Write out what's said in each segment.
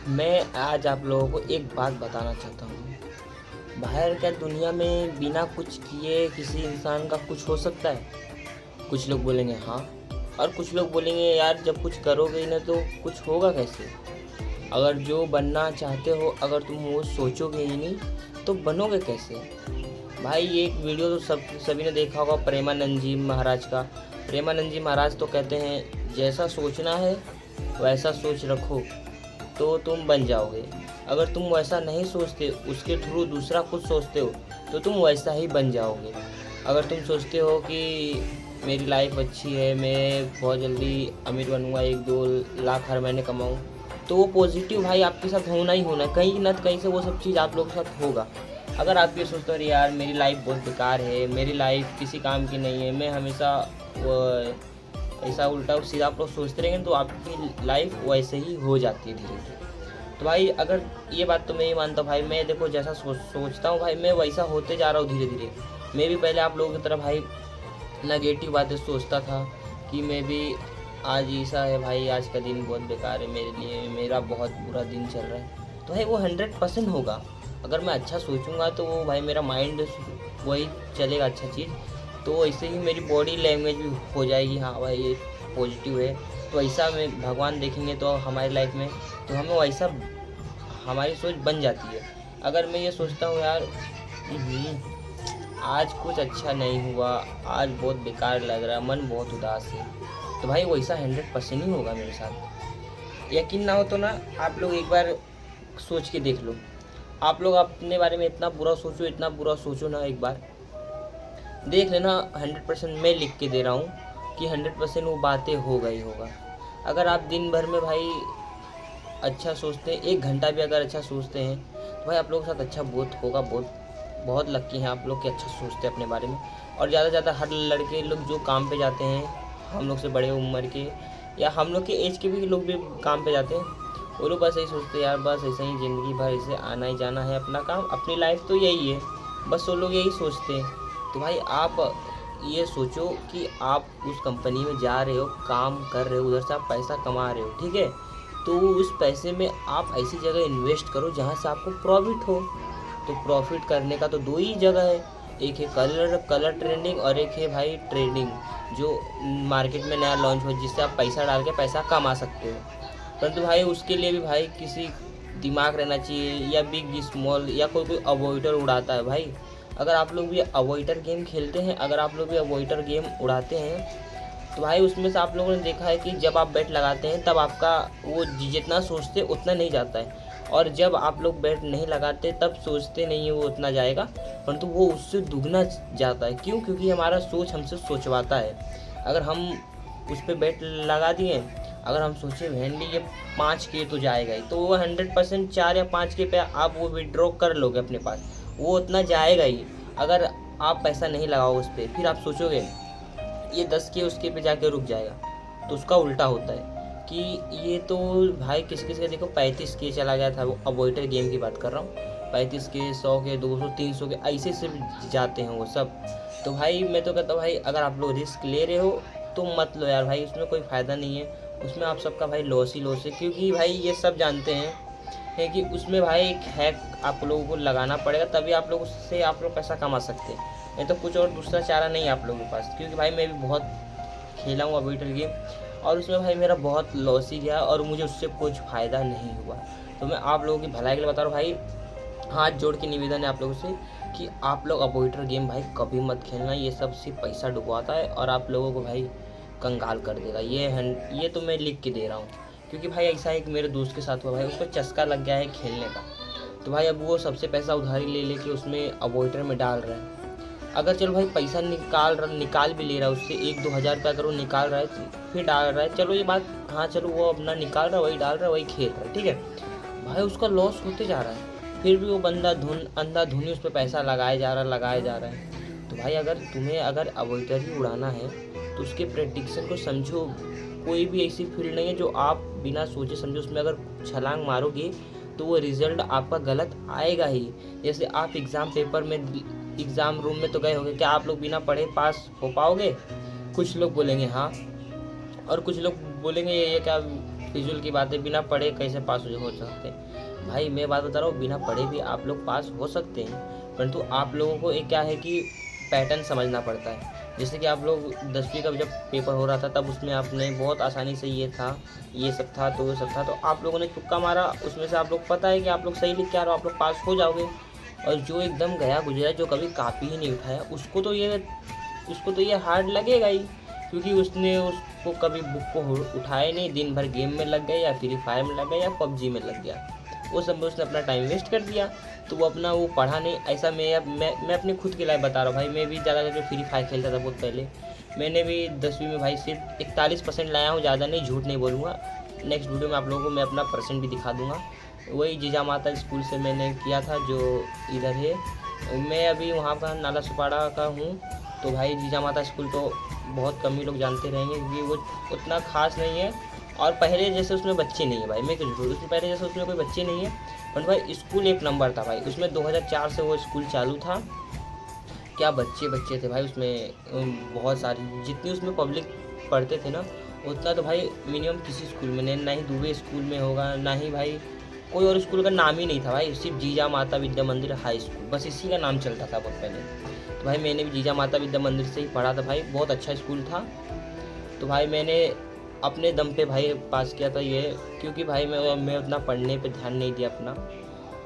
मैं आज आप लोगों को एक बात बताना चाहता हूँ। बाहर क्या दुनिया में बिना कुछ किए किसी इंसान का कुछ हो सकता है? कुछ लोग बोलेंगे हाँ, और कुछ लोग बोलेंगे यार जब कुछ करोगे ही ना तो कुछ होगा कैसे? अगर जो बनना चाहते हो अगर तुम वो सोचोगे ही नहीं तो बनोगे कैसे? भाई ये एक वीडियो तो सभी ने देखा होगा प्रेमानंद जी महाराज का। प्रेमानंद जी महाराज तो कहते हैं जैसा सोचना है वैसा सोच रखो तो तुम बन जाओगे। अगर तुम वैसा नहीं सोचते उसके थ्रू दूसरा कुछ सोचते हो तो तुम वैसा ही बन जाओगे। अगर तुम सोचते हो कि मेरी लाइफ अच्छी है, मैं बहुत जल्दी अमीर बनूंगा, 1-2 लाख हर महीने कमाऊँ, तो वो पॉजिटिव भाई आपके साथ होना ही होना है, कहीं ना कहीं से वो सब चीज़ आप लोगों के साथ होगा। अगर आप ये सोचते हो अरे यार मेरी लाइफ बहुत बेकार है, मेरी लाइफ किसी काम की नहीं है, मैं हमेशा ऐसा उल्टा सीधा आप लोग सोचते रहेंगे तो आपकी लाइफ वैसे ही हो जाती है धीरे धीरे। तो भाई अगर ये बात तो मैं ही मानता हूँ भाई, मैं देखो जैसा सोचता हूँ भाई मैं वैसा होते जा रहा हूँ धीरे धीरे। मैं भी पहले आप लोगों की तरह भाई नेगेटिव बातें सोचता था कि मैं भी आज ऐसा है भाई, आज का दिन बहुत बेकार है मेरे लिए, मेरा बहुत बुरा दिन चल रहा है। तो भाई वो 100% होगा। अगर मैं अच्छा सोचूंगा तो वो भाई मेरा माइंड वही चलेगा अच्छा चीज़। तो ऐसे ही मेरी बॉडी लैंग्वेज भी हो जाएगी, हाँ भाई ये पॉजिटिव है। तो ऐसा में भगवान देखेंगे तो हमारी लाइफ में तो हमें वैसा हमारी सोच बन जाती है। अगर मैं ये सोचता हूँ यार आज कुछ अच्छा नहीं हुआ, आज बहुत बेकार लग रहा है, मन बहुत उदास है, तो भाई वैसा 100% ही होगा मेरे साथ। यकीन ना हो तो ना आप लोग एक बार सोच के देख लो। आप लोग अपने बारे में इतना बुरा सोचो, इतना बुरा सोचो ना, एक बार देख लेना 100% मैं लिख के दे रहा हूँ कि 100% वो बातें होगा ही होगा। अगर आप दिन भर में भाई अच्छा सोचते हैं, 1 घंटा भी अगर अच्छा सोचते हैं तो भाई आप लोगों के साथ अच्छा बहुत होगा। बहुत बहुत लक्की हैं आप लोग कि अच्छा सोचते हैं अपने बारे में। और ज़्यादा से ज़्यादा हर लड़के लोग जो काम पे जाते हैं, हम लोग से बड़े उम्र के या हम लोग के एज के भी लोग भी काम पे जाते हैं, वो लोग बस यही सोचते हैं यार बस ऐसे ही ज़िंदगी भर ऐसे आना ही जाना है, अपना काम अपनी लाइफ तो यही है, बस वो लोग यही सोचते हैं। तो भाई आप ये सोचो कि आप उस कंपनी में जा रहे हो, काम कर रहे हो, उधर से आप पैसा कमा रहे हो, ठीक है? तो उस पैसे में आप ऐसी जगह इन्वेस्ट करो जहाँ से आपको प्रॉफिट हो। तो प्रॉफिट करने का तो दो ही जगह है, एक है कलर ट्रेडिंग और एक है भाई ट्रेडिंग जो मार्केट में नया लॉन्च हो, जिससे आप पैसा डाल के पैसा कमा सकते हो। परंतु भाई उसके लिए भी भाई किसी दिमाग रहना चाहिए, या बिग स्मॉल या कोई कोई अवॉइडर उड़ाता है भाई। अगर आप लोग भी अवॉइडर गेम खेलते हैं, अगर आप लोग भी अवॉइडर गेम उड़ाते हैं तो भाई उसमें से आप लोगों ने देखा है कि जब आप बेट लगाते हैं तब आपका वो जितना सोचते उतना नहीं जाता है, और जब आप लोग बेट नहीं लगाते तब सोचते नहीं है वो उतना जाएगा, परंतु वो उससे दुगना जाता है। क्यों? क्योंकि हमारा सोच हमसे सोचवाता है। अगर हम उस पर बेट लगा दिए, अगर हम सोचे भेंडी ये 5K तो जाएगा ही, तो वो 100% 4 या 5K पे आप वो विड्रॉ कर लोगे अपने पास, वो उतना जाएगा ही। अगर आप पैसा नहीं लगाओ उस पर, फिर आप सोचोगे ये 10K उसके पे जाके रुक जाएगा, तो उसका उल्टा होता है कि ये तो भाई किस किस का देखो 35K चला गया था, वो अवॉइडर गेम की बात कर रहा हूँ, 35K 100K 200 300 के ऐसे से जाते हैं वो सब। तो भाई मैं तो कहता हूँ भाई अगर आप लोग रिस्क ले रहे हो तो मत लो यार भाई, उसमें कोई फ़ायदा नहीं है, उसमें आप सबका भाई लॉस ही लॉस है। क्योंकि भाई ये सब जानते हैं है कि उसमें भाई एक हैक आप लोगों को लगाना पड़ेगा, तभी आप लोग उससे आप लोग पैसा कमा सकते हैं, नहीं तो कुछ और दूसरा चारा नहीं है आप लोगों के पास। क्योंकि भाई मैं भी बहुत खेला हूँ अवॉइडर गेम, और उसमें भाई मेरा बहुत लॉस ही गया और मुझे उससे कुछ फ़ायदा नहीं हुआ। तो मैं आप लोगों की भलाई के लिए बता रहा हूँ भाई, हाथ जोड़ के निवेदन है आप लोगों से कि आप लोग अवॉइडर गेम भाई कभी मत खेलना, ये सब सिर्फ पैसा डुबवाता है और आप लोगों को भाई कंगाल कर देगा। ये तो मैं लिख के दे रहा हूँ। क्योंकि भाई ऐसा एक मेरे दोस्त के साथ हुआ भाई, उसको चस्का लग गया है खेलने का, तो भाई अब वो सबसे पैसा उधारी ले लेके उसमें अवॉइडर में डाल रहा है। अगर चलो भाई पैसा निकाल भी ले रहा है उससे 1-2 हज़ार रुपया, अगर वो निकाल रहा है तो फिर डाल रहा है, चलो ये बात हाँ चलो वो अपना निकाल रहा है, वही डाल रहा है, वही खेल रहा है, ठीक है। भाई उसका लॉस होते जा रहा है, फिर भी वो बंदा अंधाधुनी उस पर पैसा लगाए जा रहा है। तो भाई अगर तुम्हें अगर अवॉइडर ही उड़ाना है तो उसके प्रेडिक्शन को समझो। कोई भी ऐसी फील्ड नहीं है जो आप बिना सोचे समझे उसमें अगर छलांग मारोगे तो वो रिजल्ट आपका गलत आएगा ही। जैसे आप एग्ज़ाम रूम में तो गए होंगे, क्या आप लोग बिना पढ़े पास हो पाओगे? कुछ लोग बोलेंगे हाँ, और कुछ लोग बोलेंगे ये क्या फिजूल की बातें, बिना पढ़े कैसे पास हो सकते हैं। भाई मैं बात बता रहा हूँ, बिना पढ़े भी आप लोग पास हो सकते हैं, परंतु आप लोगों को एक क्या है कि पैटर्न समझना पड़ता है। जैसे कि आप लोग 10वीं का जब पेपर हो रहा था तब उसमें आपने बहुत आसानी से ये था, ये सब था, तो ये सब था, तो आप लोगों ने तुक्का मारा, उसमें से आप लोग पता है कि आप लोग सही लिख के आ रहे हो, आप लोग पास हो जाओगे। और जो एकदम गया गुजरा, जो कभी कापी ही नहीं उठाया, उसको तो ये हार्ड लगेगा ही, क्योंकि उसको कभी बुक को उठाया नहीं, दिन भर गेम में लग गया, या फ्री फायर में लग गया, या पबजी में लग गया, वो सब में उसने अपना टाइम वेस्ट कर दिया, तो वो पढ़ा नहीं। ऐसा मैं अपनी खुद की लाइफ बता रहा हूँ भाई, मैं भी ज़्यादा करके फ्री फायर खेलता था बहुत पहले। मैंने भी 10वीं में भाई सिर्फ 41% लाया हूँ, ज़्यादा नहीं, झूठ नहीं बोलूँगा। नेक्स्ट वीडियो में आप लोगों को मैं अपना परसेंट भी दिखा दूँगा। वही जीजा माता स्कूल से मैंने किया था, जो इधर है, मैं अभी वहाँ का नाला सुपाड़ा का हूँ। तो भाई जीजा माता स्कूल तो बहुत कम ही लोग जानते रहेंगे, क्योंकि वो उतना खास नहीं है, और पहले जैसे उसमें बच्चे नहीं है भाई, मैं क्यों उसमें पहले जैसे उसमें कोई बच्चे नहीं है, पर भाई स्कूल एक नंबर था भाई। उसमें 2004 से वो स्कूल चालू था, क्या बच्चे थे भाई उसमें, बहुत सारी, जितनी उसमें पब्लिक पढ़ते थे ना, उतना तो भाई मिनिमम किसी स्कूल में नहीं, ना ही दुबे स्कूल में होगा, ना ही भाई कोई और स्कूल का नाम ही नहीं था भाई, सिर्फ जीजा माता विद्या मंदिर हाई स्कूल, बस इसी का नाम चलता था बहुत पहले। तो भाई मैंने भी जीजा माता विद्या मंदिर से ही पढ़ा था भाई, बहुत अच्छा स्कूल था। तो भाई मैंने अपने दम पे भाई पास किया था ये, क्योंकि भाई मैं उतना पढ़ने पे ध्यान नहीं दिया अपना,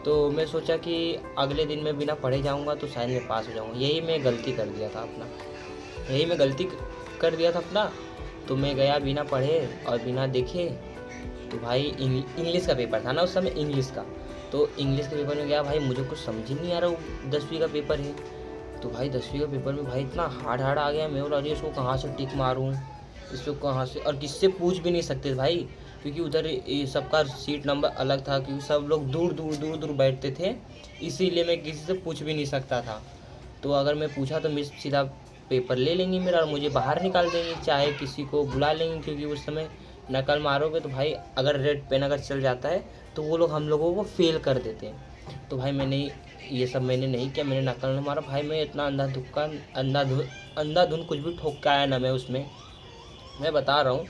तो मैं सोचा कि अगले दिन मैं बिना पढ़े जाऊंगा तो शायद मैं पास हो जाऊंगा, यही मैं गलती कर दिया था अपना, यही मैं गलती कर दिया था अपना। तो मैं गया बिना पढ़े और बिना देखे, तो भाई इंग्लिश का पेपर था ना उस समय, इंग्लिश का, तो इंग्लिश के पेपर में गया भाई, मुझे कुछ समझ ही नहीं आ रहा, वो 10वीं का पेपर है। तो भाई 10वीं का पेपर में भाई इतना हार्ड आ गया, मैं बोला अरे इसको कहाँ से टिक मारूँ, इसको कहाँ से, और किससे पूछ भी नहीं सकते भाई, क्योंकि उधर सबका सीट नंबर अलग था, क्योंकि सब लोग दूर बैठते थे, इसीलिए मैं किसी से पूछ भी नहीं सकता था। तो अगर मैं पूछा तो मिस सीधा पेपर ले लेंगी मेरा और मुझे बाहर निकाल देंगी, चाहे किसी को बुला लेंगी, क्योंकि उस समय नकल मारोगे तो भाई अगर रेड पेन अगर चल जाता है तो वो लोग हम लोगों को फेल कर देते हैं। तो भाई मैंने ये सब मैंने नहीं किया, मैंने नकल नहीं मारा भाई, मैं इतना अंधाधुन कुछ भी ठोक के आया ना मैं उसमें, मैं बता रहा हूँ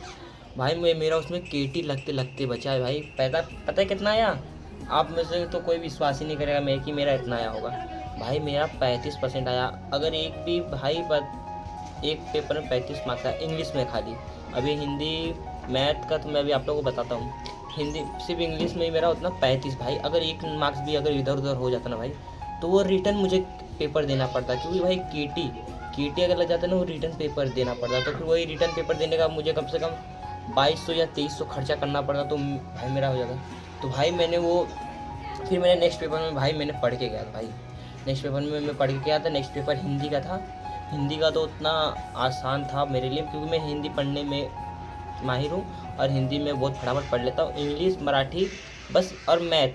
भाई, मेरा उसमें केटी लगते लगते बचा है भाई। पता है कितना आया? आप में से तो कोई विश्वास ही नहीं करेगा मैं कि मेरा इतना आया होगा भाई, मेरा 35% आया। अगर एक भी भाई एक पेपर में 35 मार्क्स आया इंग्लिश में खाली, अभी हिंदी मैथ का तो मैं अभी आप लोगों को बताता हूँ, हिंदी सिर्फ इंग्लिश में ही मेरा उतना 35 भाई, अगर एक मार्क्स भी अगर इधर उधर हो जाता ना भाई, तो वो रिटर्न मुझे पेपर देना पड़ता, क्योंकि भाई केटी अगर लग जाता ना, वो रिटर्न पेपर देना पड़ता, तो फिर वही रिटर्न पेपर देने का मुझे कम से कम 2200 या 2300 खर्चा करना पड़ता, तो भाई मेरा हो जाता। तो भाई फिर मैंने नेक्स्ट पेपर में भाई मैंने पढ़ के गया था भाई, नेक्स्ट पेपर में मैं पढ़ के गया था, नेक्स्ट पेपर हिंदी का था। हिंदी का तो उतना आसान था मेरे लिए, क्योंकि मैं हिंदी पढ़ने में माहिर हूँ और हिंदी में बहुत फटाफट पढ़ लेता हूँ, इंग्लिश मराठी बस और मैथ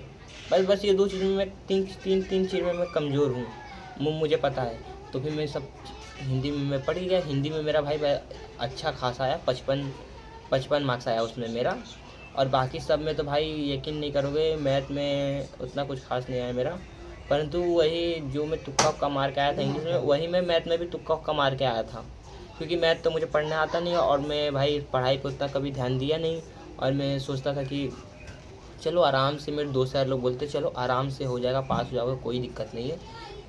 बस ये 2 चीज़ में मैं तीन चीज़ में मैं कमज़ोर हूँ, मुझे पता है। तो फिर मैं सब हिंदी में मैं पढ़ गया, हिंदी में मेरा भाई अच्छा खासा आया, 55 मार्क्स आया उसमें मेरा, और बाकी सब में तो भाई यकीन नहीं करोगे, मैथ में उतना कुछ खास नहीं आया मेरा, परंतु वही जो मैं तुक्का मार के आया था इंग्लिश में, वही मैं मैथ में भी तुक्का मार के आया था, क्योंकि मैथ तो मुझे पढ़ने आता नहीं, और मैं भाई पढ़ाई पर उतना कभी ध्यान दिया नहीं, और मैं सोचता था कि चलो आराम से, मेरे 2 यार लोग बोलते चलो आराम से हो जाएगा, पास हो जाओगे, कोई दिक्कत नहीं है।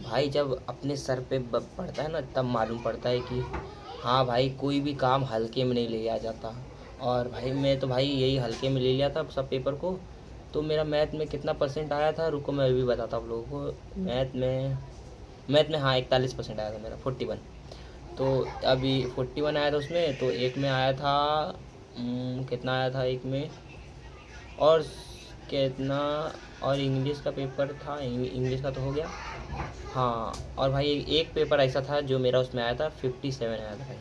भाई जब अपने सर पे पड़ता है ना, तब मालूम पड़ता है कि हाँ भाई कोई भी काम हल्के में नहीं लिया जाता, और भाई मैं तो भाई यही हल्के में ले लिया था सब पेपर को। तो मेरा मैथ में कितना परसेंट आया था, रुको मैं अभी बताता हूँ आप लोगों को। मैथ में हाँ 41% आया था मेरा, 41। तो अभी 41 आया था उसमें, तो एक में आया था कितना आया था एक में, और कितना, और इंग्लिश का पेपर था, इंग्लिश का तो हो गया हाँ। और भाई एक पेपर ऐसा था जो मेरा उसमें आया था 57 आया था भाई,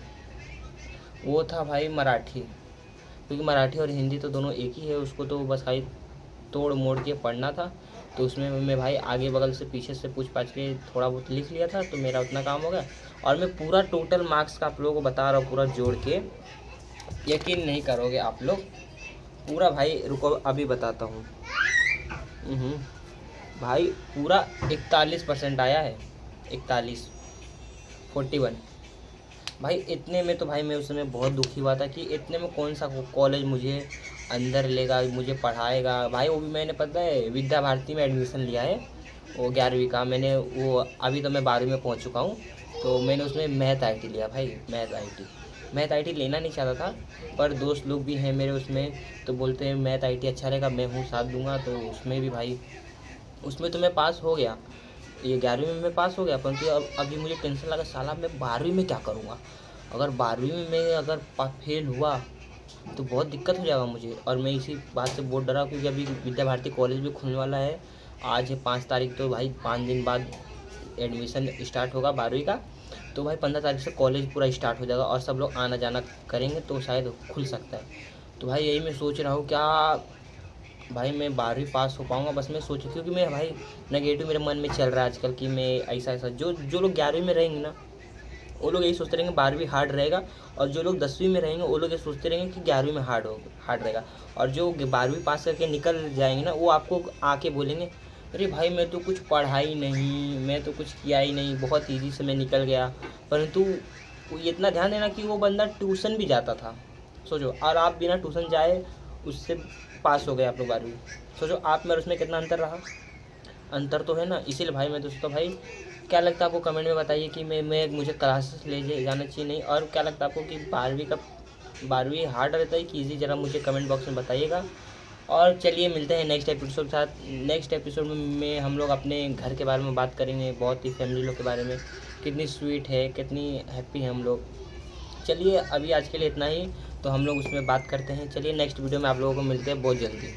वो था भाई मराठी, क्योंकि मराठी और हिंदी तो दोनों एक ही है, उसको तो बस खाली तोड़ मोड़ के पढ़ना था। तो उसमें मैं भाई आगे बगल से पीछे से पूछ पाछ के थोड़ा बहुत लिख लिया था, तो मेरा उतना काम हो गया। और मैं पूरा टोटल मार्क्स का आप लोगों को बता रहा हूँ, पूरा जोड़ के, यकीन नहीं करोगे आप लोग पूरा। भाई रुको अभी बताता हूँ भाई, पूरा 41% आया है, 41 भाई। इतने में तो भाई मैं उस समय बहुत दुखी हुआ था कि इतने में कौन सा कॉलेज मुझे अंदर लेगा, मुझे पढ़ाएगा भाई। वो भी मैंने पता है विद्या भारती में एडमिशन लिया है, वो 11वीं का। मैंने वो अभी तो मैं 12वीं में पहुंच चुका हूँ, तो मैंने उसमें मैथ आईटी लिया भाई। मैथ आईटी लेना नहीं चाहता था, पर दोस्त लोग भी हैं मेरे उसमें, तो बोलते हैं मैथ आईटी अच्छा रहेगा, मैं हूँ साथ दूंगा। तो उसमें भी भाई, उसमें तो मैं पास हो गया, ये 11वीं में मैं पास हो गया, परंतु अब अभी मुझे टेंशन लगा साला मैं 12वीं में क्या करूँगा। अगर 12वीं में मैं अगर फेल हुआ तो बहुत दिक्कत हो जाएगा मुझे। और मैं इसी बात से बहुत डरा, क्योंकि अभी विद्या भारती कॉलेज भी खुलने वाला है। आज है 5 तारीख, तो भाई 5 दिन बाद एडमिशन स्टार्ट होगा 12वीं का। तो भाई 15 तारीख से कॉलेज पूरा स्टार्ट हो जाएगा और सब लोग आना जाना करेंगे, तो शायद खुल सकता है। तो भाई यही मैं सोच रहा हूँ, क्या भाई मैं 12वीं पास हो पाऊँगा, बस मैं सोच, क्योंकि मैं भाई नेगेटिव मेरे मन में चल रहा है आजकल कि मैं ऐसा ऐसा, जो लोग 11वीं में रहेंगे ना, वो लोग यही सोचते रहेंगे 12वीं हार्ड रहेगा, और जो लोग 10वीं में रहेंगे वो लोग ये सोचते रहेंगे कि 11वीं में हार्ड रहेगा। और जो 12वीं पास करके निकल जाएंगे ना, वो आपको आके बोलेंगे अरे भाई मैं तो कुछ पढ़ा ही नहीं, मैं तो कुछ किया ही नहीं, बहुत ईजी से मैं निकल गया। परंतु ये इतना ध्यान देना कि वो बंदा ट्यूशन भी जाता था, सोचो, और आप बिना ट्यूशन जाए उससे पास हो गए आप लोग 12वीं। सोचो आप में और उसमें कितना अंतर रहा, अंतर तो है ना। इसीलिए भाई मैं दोस्तों, भाई क्या लगता है आपको, कमेंट में बताइए कि मैं मुझे क्लासेस ले जाना चाहिए नहीं, और क्या लगता है आपको कि 12वीं हार्ड रहता है कि ईजी, ज़रा मुझे कमेंट बॉक्स में बताइएगा। और चलिए मिलते हैं नेक्स्ट एपिसोड के साथ। नेक्स्ट एपिसोड में हम लोग अपने घर के बारे में बात करेंगे, बहुत ही फैमिली लोग के बारे में, कितनी स्वीट है, कितनी हैप्पी है हम लोग। चलिए अभी आज के लिए इतना ही, तो हम लोग उसमें बात करते हैं। चलिए नेक्स्ट वीडियो में आप लोगों को मिलते हैं बहुत जल्दी।